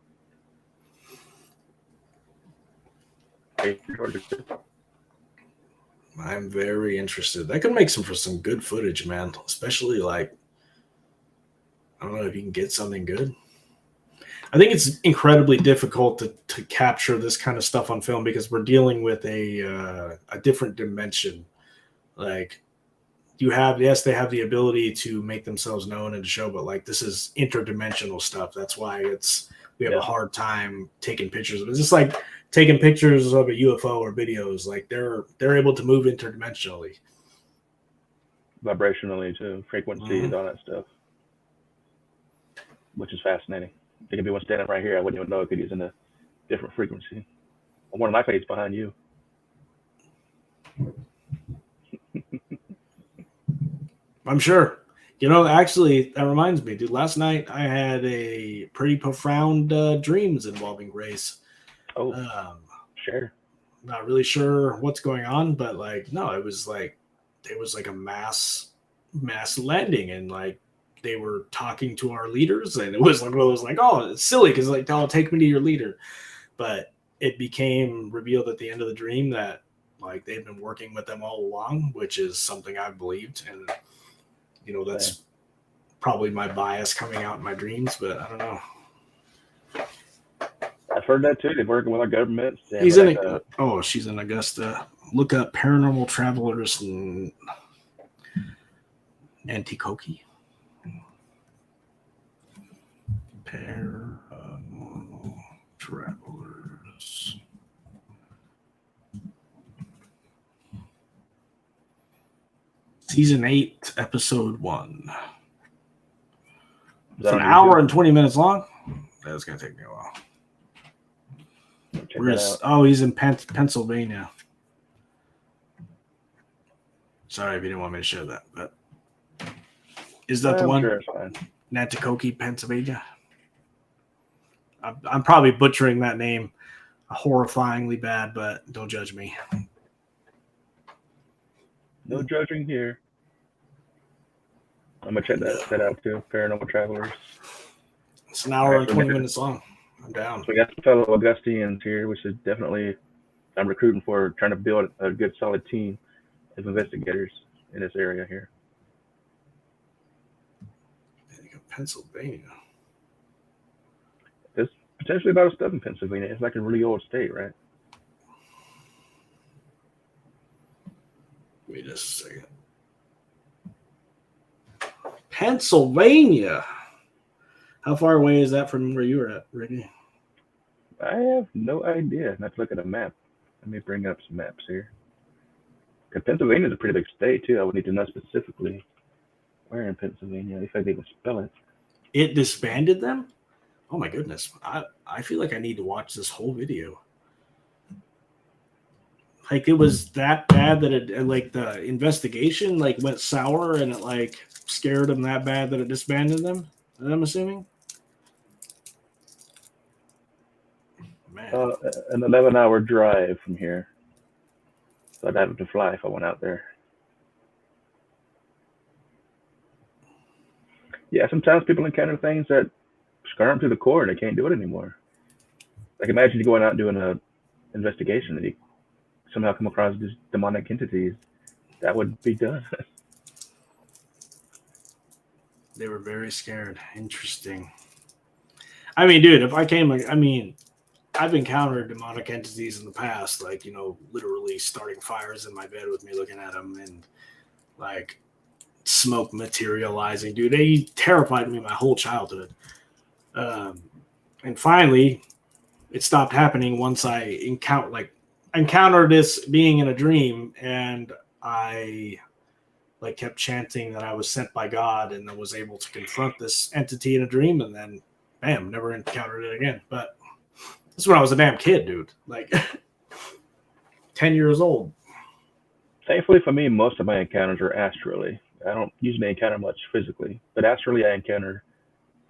I'm very interested. That could make for some good footage, man. Especially like, I don't know if you can get something good. I think it's incredibly difficult to capture this kind of stuff on film because we're dealing with a different dimension. Like, they have the ability to make themselves known and to show, but like this is interdimensional stuff. That's why we have a hard time taking pictures of it. It's just like taking pictures of a UFO or videos. Like they're able to move interdimensionally. Vibrationally too, frequencies, all that stuff. Which is fascinating. There could be one standing right here. I wouldn't even know it could use in a different frequency. One of my face behind you. I'm sure. Actually, that reminds me, dude. Last night I had a pretty profound dreams involving Grace. Oh, sure. Not really sure what's going on, but like, no, it was like a mass landing, and like they were talking to our leaders, and it was like, well, it was like, oh, it's silly because like, oh, take me to your leader, but it became revealed at the end of the dream that like they've been working with them all along, which is something I've believed, and that's probably my bias coming out in my dreams, but I don't know. I've heard that too. They're working with our government. He's in she's in Augusta. Look up Paranormal Travelers and Antikoki. Paranormal Travelers. Season 8, Episode 1. It's an hour and 20 minutes long. That's going to take me a while. He's in Pennsylvania. Sorry if you didn't want me to share that. But is that the one? Sure, it's fine. Nanticoke, Pennsylvania. I'm probably butchering that name horrifyingly bad, but don't judge me. No judging here. I'm gonna check that out too. Paranormal Travelers. It's an hour and 20 minutes long. I'm down. So we got some fellow Augustians here, which is definitely I'm recruiting for, trying to build a good solid team of investigators in this area here. Pennsylvania. There's potentially about stuff in Pennsylvania. It's like a really old state, right? Wait a second. Pennsylvania. How far away is that from where you were at, Ricky? I have no idea. Let's look at a map. Let me bring up some maps here. Because Pennsylvania is a pretty big state too. I would need to know specifically where in Pennsylvania, if I can even spell it. It disbanded them? Oh my goodness. I feel like I need to watch this whole video. Like it was that bad that it like the investigation like went sour and it like scared them that bad that it disbanded them. I'm assuming. Man. An 11-hour drive from here. So I'd have to fly if I went out there. Yeah, sometimes people encounter things that scar them to the core and they can't do it anymore. Like imagine you going out and doing an investigation and you somehow come across these demonic entities. That would be done. They were very scared. Interesting. I mean, dude, if I came, I've encountered demonic entities in the past, like, literally starting fires in my bed with me looking at them and like smoke materializing, dude. They terrified me my whole childhood. And finally, it stopped happening once I encountered this being in a dream, and I like kept chanting that I was sent by God and I was able to confront this entity in a dream, and then bam, never encountered it again. But this is when I was a damn kid, dude. Like 10 years old. Thankfully for me, most of my encounters are astrally. I don't usually encounter much physically, but astrally I encounter,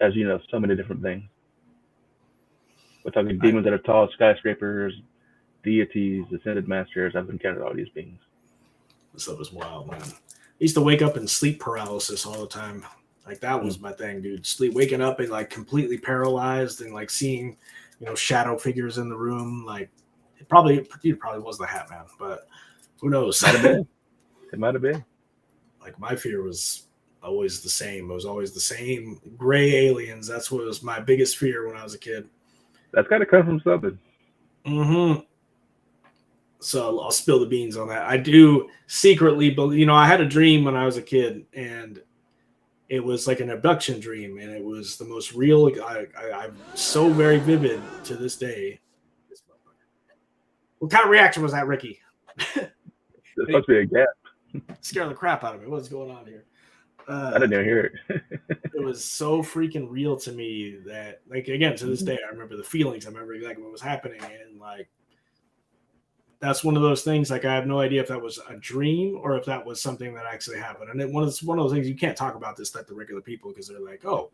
as you know, so many different things. We're talking demons that are tall, skyscrapers, deities, ascended masters. I've encountered all these beings. This stuff was wild, man. I used to wake up in sleep paralysis all the time. Like that was my thing, dude. Waking up and like completely paralyzed and like seeing, shadow figures in the room. Like it probably was the Hat Man, but who knows? It might have been. Like my fear was always the same. It was always the same gray aliens. That's what was my biggest fear when I was a kid. That's got to come from something. Mm-hmm. So I'll spill the beans on that. I do secretly believe, I had a dream when I was a kid, and it was like an abduction dream, and it was the most real. I'm so very vivid to this day. What kind of reaction was that, Ricky? It's supposed to be a gap. Scared the crap out of me. What's going on here? I didn't even hear it. It was so freaking real to me that, like, again, to this day, I remember the feelings. I remember exactly what was happening, and like, that's one of those things. Like, I have no idea if that was a dream or if that was something that actually happened. And it's one of those things you can't talk about this stuff to regular people because they're like, oh,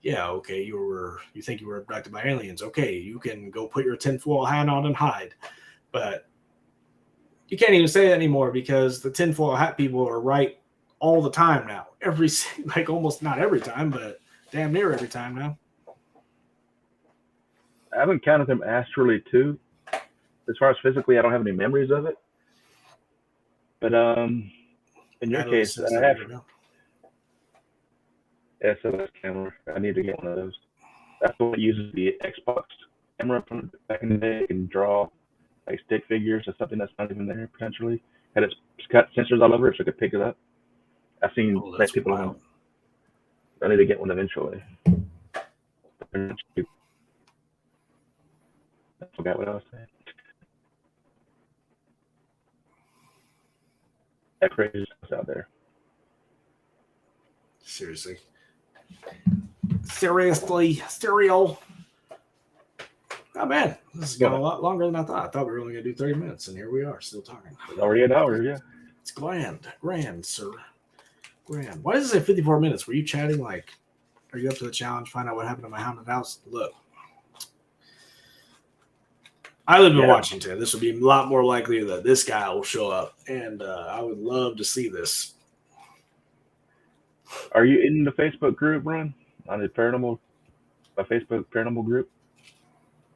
yeah, okay, you think you were abducted by aliens. Okay, you can go put your tinfoil hat on and hide. But you can't even say that anymore because the tinfoil hat people are right all the time now. Like almost not every time, but damn near every time now. I haven't counted them astrally too. As far as physically, I don't have any memories of it. But in your case, I have SLS camera. I need to get one of those. That's the one that uses the Xbox camera from back in the day. It can draw like stick figures or something that's not even there potentially. And it's got sensors all over it so it could pick it up. I've seen people on. I need to get one eventually. I forgot what I was saying. That crazy stuff out there. Seriously. Serial. Oh man, this has gone a lot longer than I thought. I thought we were only gonna do 30 minutes, and here we are, still talking. It's already an hour, yeah. It's grand, sir. Grand. Why does it say 54 minutes? Were you chatting like, are you up to the challenge? Find out what happened to my haunted house? Look. I live in Washington. This would be a lot more likely that this guy will show up, and I would love to see this. Are you in the Facebook group, Ron? On the Facebook paranormal group?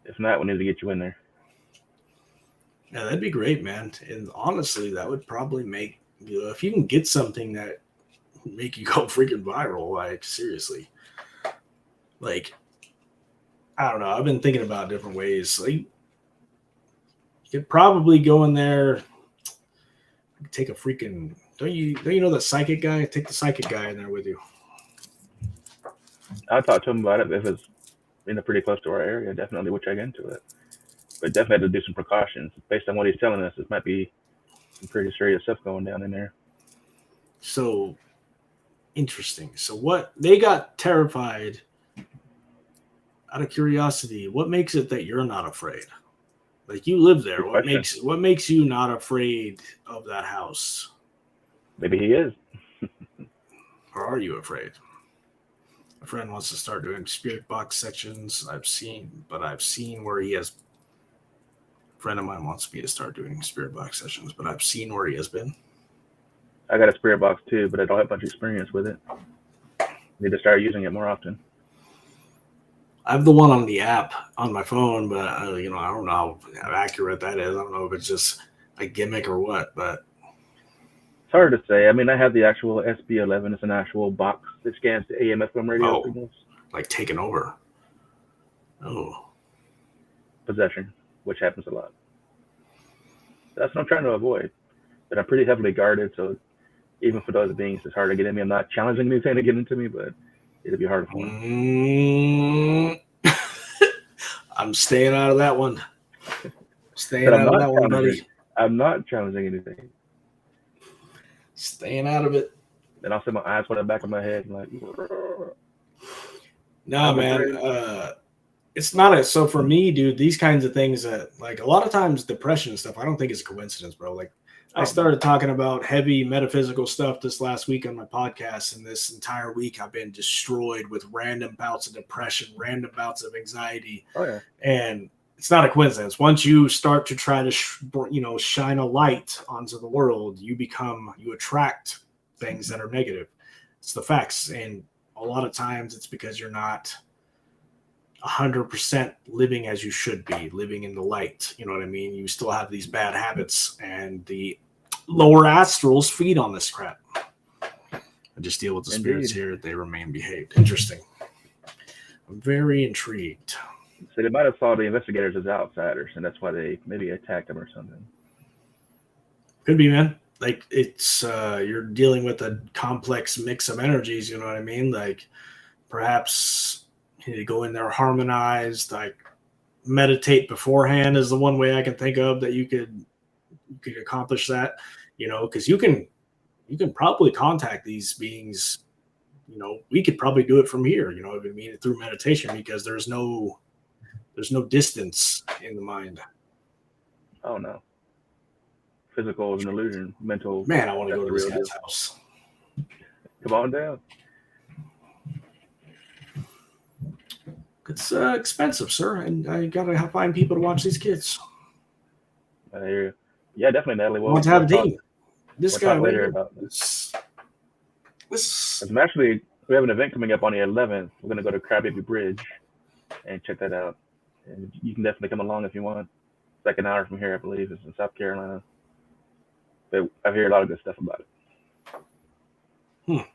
If not, we need to get you in there. Yeah, that'd be great, man. And honestly, that would probably make if you can get something that make you go freaking viral. Like seriously, like I don't know. I've been thinking about different ways. Like you could probably go in there, take a freaking. Don't you know the psychic guy? Take the psychic guy in there with you. I'll talk to him about it if it's pretty close to our area. Definitely we'll check into it. But definitely have to do some precautions. Based on what he's telling us, it might be some pretty serious stuff going down in there. So interesting. So what they got terrified out of curiosity, what makes it that you're not afraid? Like you live there. What makes you not afraid of that house? Maybe he is. Or are you afraid? A friend wants to start doing spirit box sections. I've seen where he has. A friend of mine wants me to start doing spirit box sessions, but I've seen where he has been. I got a spirit box too, but I don't have much experience with it. Need to start using it more often. I have the one on the app on my phone, but I don't know how accurate that is. I don't know if it's just a gimmick or what, but it's hard to say. I mean, I have the actual SB11. It's an actual box that scans the AM FM radio signals. Like taking over. Oh. Possession, which happens a lot. That's what I'm trying to avoid. But I'm pretty heavily guarded, so even for those beings, it's hard to get in me. I'm not challenging anything to get into me, but it'll be hard for me. I'm staying out of that one. Staying out of that one, buddy. I'm not challenging anything. Staying out of it. Then I'll set my eyes on the back of my head and like. No, man. It's not so for me, dude. These kinds of things that like a lot of times depression and stuff. I don't think it's a coincidence, bro. Like I started talking about heavy metaphysical stuff this last week on my podcast, and this entire week I've been destroyed with random bouts of depression, random bouts of anxiety. Oh yeah. And it's not a coincidence. Once you start to try to, shine a light onto the world, you attract things that are negative. It's the facts. And a lot of times it's because you're not 100% living as you should be, living in the light. You know what I mean? You still have these bad habits, and the lower astrals feed on this crap. I just deal with the spirits here. They remain behaved. Interesting. I'm very intrigued. So they might have saw the investigators as outsiders, and that's why they maybe attacked them or something. Could be, man. Like it's you're dealing with a complex mix of energies. You know what I mean? Like perhaps you go in there harmonized, like meditate beforehand is the one way I can think of that you could accomplish that. Because you can probably contact these beings. We could probably do it from here. I mean, through meditation because there's no distance in the mind. Oh no, physical is an illusion. Mental, Man, I want to that's go the to this real guy's deal. house. Come on down. It's expensive, sir, and I gotta find people to watch these kids. I hear you. Yeah, definitely, Natalie. I want to We'll have a talk. team. This We'll guy talk right later here. about this. This. We have an event coming up on the 11th. We're gonna go to Crybaby Bridge and check that out. And you can definitely come along if you want. It's like an hour from here, I believe. It's in South Carolina. But I hear a lot of good stuff about it.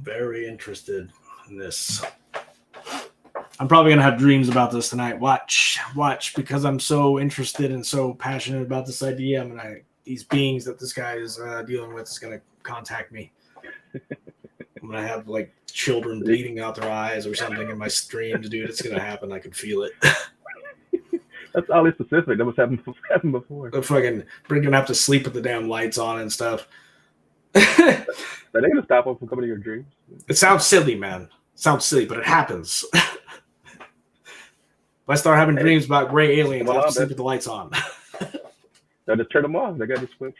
Very interested in this. I'm probably gonna have dreams about this tonight. Watch, because I'm so interested and so passionate about this idea. These beings that this guy is dealing with is gonna contact me. I'm gonna have like children bleeding out their eyes or something in my dreams, dude. It's gonna happen. I can feel it. That's oddly specific. That was happened before. I'm fucking gonna have to sleep with the damn lights on and stuff. Are they gonna stop them from coming to your dreams? It sounds silly, man. But it happens. If I start having dreams about gray aliens, I have to sleep with the lights on. No, just turn them off. They got to switch.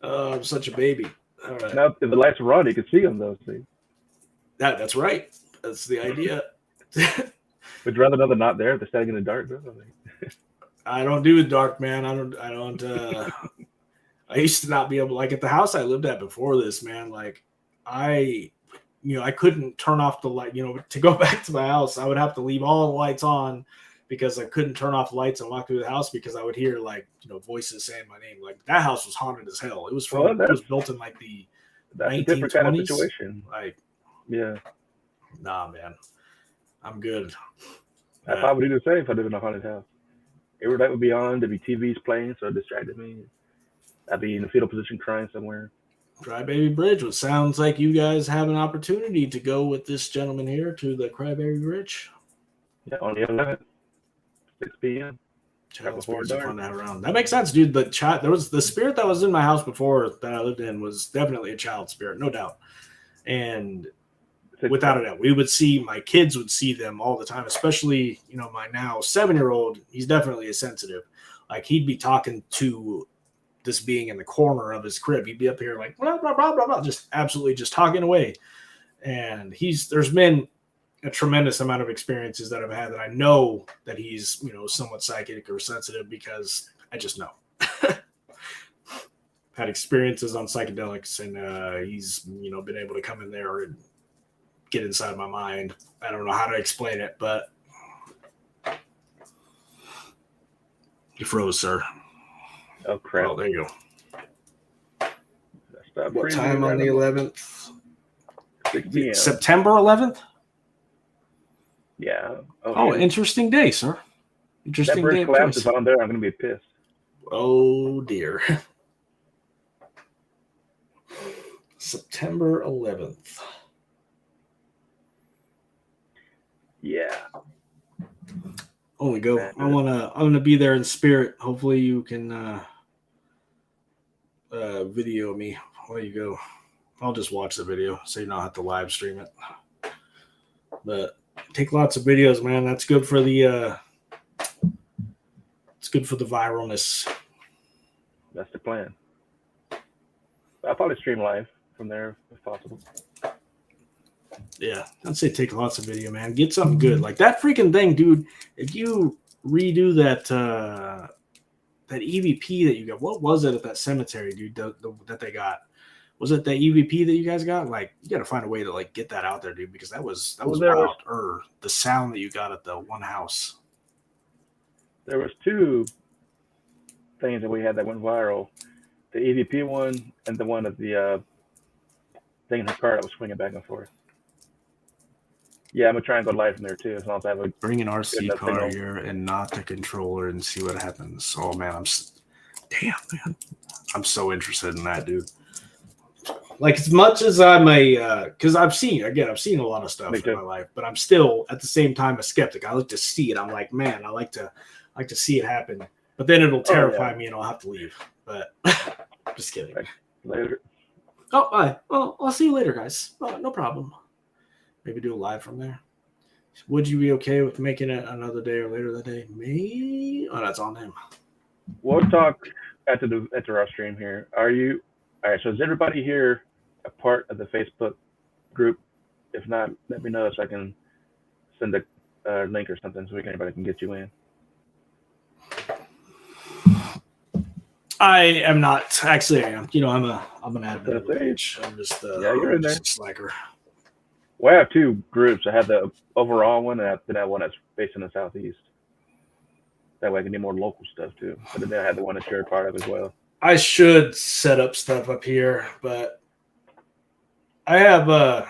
I'm such a baby. All right. Now, if the lights are on, you can see them, though. See? That's right. That's the idea. Would you rather know they're not there if they're standing in the dark? I don't do the dark, man. I don't. I used to not be able, like at the house I lived at before this, man. Like I couldn't turn off the light. To go back to my house, I would have to leave all the lights on because I couldn't turn off the lights and walk through the house because I would hear voices saying my name. Like that house was haunted as hell. It was it was built in like the that's 1920s. a different kind of situation. Like, yeah, nah, man, I'm good. I probably do the same if I lived in a haunted house. Every light would be on. There'd be TVs playing, so it distracted me. I'd be in a fetal position crying somewhere. Crybaby Bridge, which sounds like you guys have an opportunity to go with this gentleman here to the Crybaby Bridge. Yeah, on the 11th, 6 p.m. Child spirits are fun to have around. That makes sense, dude. There was the spirit that was in my house before that I lived in was definitely a child spirit, no doubt. And without a doubt, my kids would see them all the time, especially, my now 7-year-old. He's definitely a sensitive. Like he'd be talking to this being in the corner of his crib. He'd be up here like blah blah blah blah blah, just absolutely just talking away. And there's been a tremendous amount of experiences that I've had that I know that he's somewhat psychic or sensitive because I just know. Had experiences on psychedelics, and he's been able to come in there and get inside my mind. I don't know how to explain it, but you froze, sir. Oh crap! Oh, there you go. What time on the 11th? 6 p.m. September 11th. Yeah. Oh, interesting day, sir. Interesting day. That bridge collapses on there. I'm gonna be pissed. Oh dear. September 11th. Yeah. Only go. I'm gonna be there in spirit. Hopefully you can video me while you go. I'll just watch the video so you don't have to live stream it. But take lots of videos, man. That's good for the it's good for the viralness. That's the plan. I'll probably stream live from there if possible. Yeah, I'd say take lots of video, man. Get something good. Like that freaking thing, dude. If you redo that that EVP that you got, what was it at that cemetery, dude, that they got? Was it that EVP that you guys got? Like, you got to find a way to like get that out there, dude, because that was wild. Or the sound that you got at the one house. There was 2 things that we had that went viral: the EVP one and the one of the thing in her car that was swinging back and forth. Yeah, I'm gonna try and go live from there too, as long as I have a Bring an good RC enough car signal. here and not the controller and see what happens. Oh man, damn man, I'm so interested in that, dude. Like as much as I'm because I've seen a lot of stuff Me in too. my life, but I'm still at the same time a skeptic. I like to see it. I'm like, man, I like to see it happen, but then it'll terrify me and I'll have to leave. But just kidding. Right. Later. Oh, bye. Well, I'll see you later, guys. No problem. Maybe do a live from there. Would you be okay with making it another day or later that day? Me? Oh, that's on him. We'll talk after our stream here. Are you all right? So is everybody here a part of the Facebook group? If not, let me know so I can send a link or something so anybody can get you in. I am not. Actually, I am. You know, I'm an admin of the Say, page. I'm just yeah, you're in there. just a slacker. Well, I have two groups. I have the overall one, and then I have one that's based in the southeast. That way I can do more local stuff too. But then I have the one that you're a part of as well. I should set up stuff up here, but I have a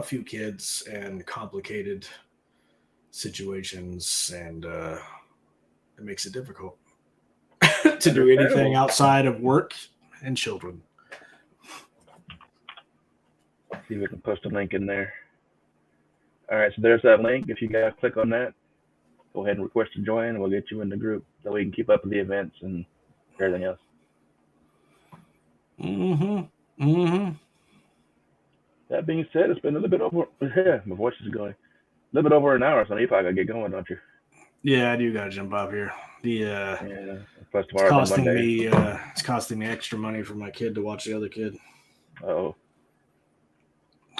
few kids and complicated situations, and it makes it difficult to do anything outside of work and children. See if we can post a link in there. All right, so there's that link. If you guys click on that, go ahead and request to join, and we'll get you in the group so we can keep up with the events and everything else. That being said, it's been a little bit over. Yeah, my voice is going. A little bit over an hour, so you probably gotta get going, don't you? Yeah, I do gotta jump off here. Plus tomorrow, it's costing me extra money for my kid to watch the other kid. Oh.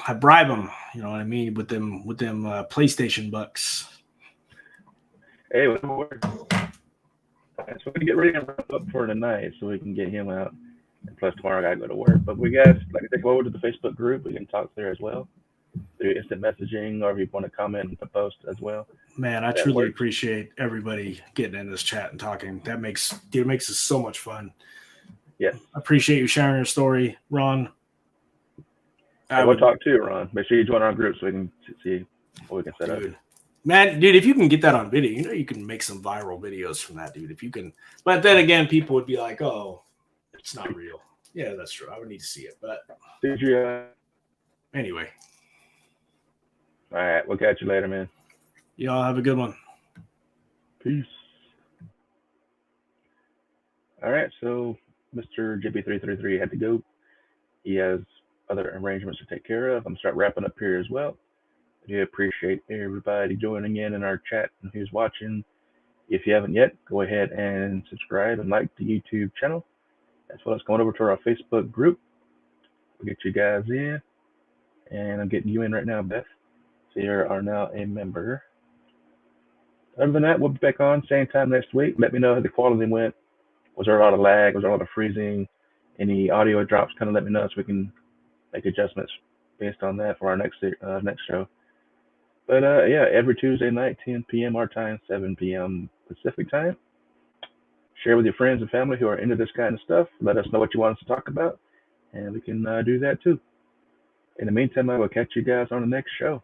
I bribe them, you know what I mean, with them PlayStation bucks. Hey, whatever works. Right, so we're gonna get ready to wrap up for tonight, so we can get him out. And plus tomorrow I gotta go to work. But we guys, like I said, go over to the Facebook group. We can talk there as well through instant messaging, or if you want to comment and post as well. Man, I truly appreciate everybody getting in this chat and talking. That makes it so much fun. Yes. I appreciate you sharing your story, Ron. We'll talk too, Ron. Make sure you join our group so we can see what we can set up. Man, dude, if you can get that on video, you know you can make some viral videos from that, dude. If you can, but then again, people would be like, "Oh, it's not real." Yeah, that's true. I would need to see it, but did you? Anyway. All right, we'll catch you later, man. Y'all have a good one. Peace. All right, so Mr. JB333 had to go. He has other arrangements to take care of. I'm going to start wrapping up here as well. I do appreciate everybody joining in our chat and who's watching. If you haven't yet, go ahead and subscribe and like the YouTube channel, as well as going over to our Facebook group. We'll get you guys in, and I'm getting you in right now, Beth. So you are now a member. Other than that, we'll be back on same time next week. Let me know how the quality went. Was there a lot of lag? Was there a lot of freezing? Any audio drops? Kind of let me know so we can make adjustments based on that for our next show. But yeah, every Tuesday night, 10 p.m. our time, 7 p.m. Pacific time. Share with your friends and family who are into this kind of stuff. Let us know what you want us to talk about, and we can do that too. In the meantime, I will catch you guys on the next show.